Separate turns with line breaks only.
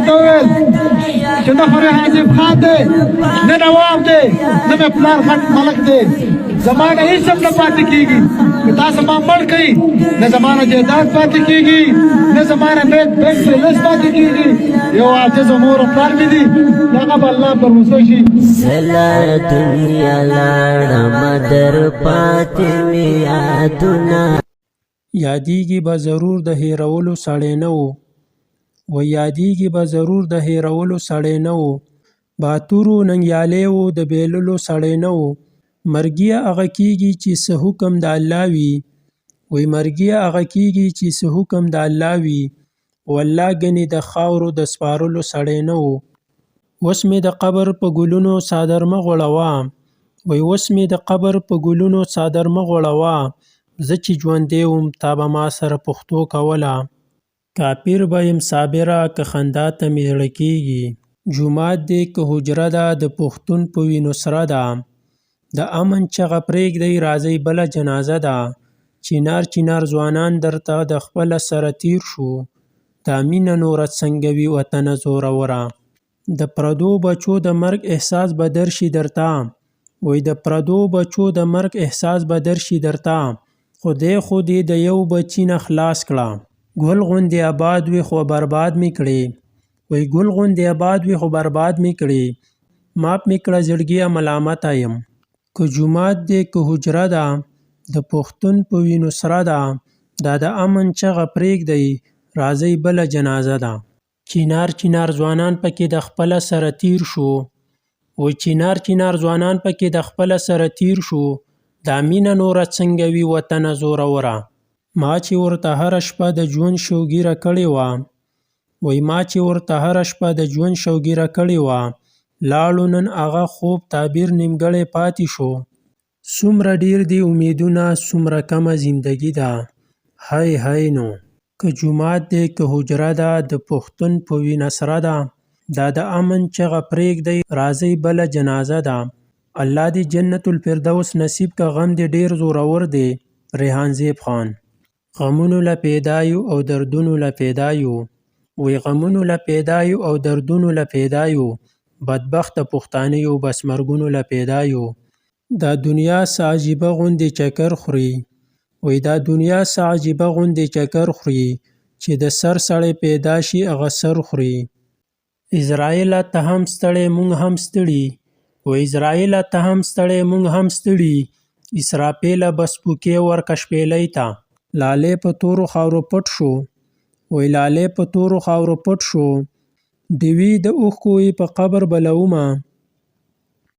ته وویل چې نه خو حاجب خان دی نه نواب دی نه مې پلار غټ ملک دی زما نه هېڅ هم نه پاتې کېږي که تاسو ما مړ کړئ نه زما نه جایداد پاتې کېږي نه زما نه بینک بیلنس پاتې کېږي یو عاجزه مور او پلار مې دي هغه به الله پر وسو شي
زلا دنیا لاړم در پاتې مې یادونه
یادیږي به ضرور د هېرولو سړی نه و یادیږي به ضرور د هېرولو سړی نه و باتورو ننګیالی و د بیللو سړی نه و مرګیه هغه کېږي چې څه حکم د الله وي مرګیه هغه کېږي چې څه حکم د الله وي والله ګنې د خاورو د سپارلو سړی نه و اوس مې د قبر په ګلونو څادر مه غوړوه اوس مې د قبر په ګلونو څادر مه غوړوه زه چې ژوندی وم تا به ما سره پښتو کوله کافر به یم صابره که خندا ته مې زړه کېږي جومات دی که حجره ده د پښتون په وینو سره ده د امن چغه پرېږدئ راځئ بله جنازه ده چینار چینار ځوانان درته د خپله سره تیر شو دا مینه نوره څنګه وي وطنه زوروره د پردو بچو د مرګ احساس به درشي درته د پردو بچو د مرګ احساس به درشي درته خو دې د یو بچي نه خلاص کړه ګل غوندې آباد وي خو برباد مې کړې ګل غوندې آباد وي خو برباد مې کړې ماف مې کړه زړګیه ملامته یم که جومات دی که حجره ده د پښتون په وینو سره ده دا د امن چغه پرېږدئ راځئ بله جنازه ده چینار چینار ځوانان پکې د خپله سره تیر شو چینار چینار ځوانان پکې د خپله سره تیر شو دا مینه نوره څنګه وي وطنه زوروره ما چې ورته هره شپه د ژوند شوګیره کړې وه ما چې ورته هره شپه د ژوند شوګیره کړې وه لاړو نن هغه خوب تعبیر نیمګړی پاتې شو څومره ډیر دي امیدونه څومره کمه زندګي ده هی نو که جومات دی که حجره ده د پښتون په وینه سره ده دا د امن چغه پرېږدئ راځئ بله جنازه ده الله دې جنت الفردوس نصیب که غم دې ډیر زورور دی ریحان زیب خان غمونو له پیدایو او دردونو له پیدایو غمونو له پیدایو او دردونو له پیدایو بدبخته پښتانیو بس مرګونو له پیدایو دا دنیا څه عجیبه غوندې چکر خوري دا دنیا څه عجیبه غوندې چکر خوري چې د سر سړی پیدا شي هغه سر خوري اسرائیله ته هم ستړی مونږ هم ستړي اسرائیله ته هم ستړی مونږ هم ستړي اسرافیله بس پوکې ورکه شپېلۍ ته لالی په تورو خاورو پټ شو لالی په تورو خاورو پټ شو ډیوې د اوښکو په قبر بلومه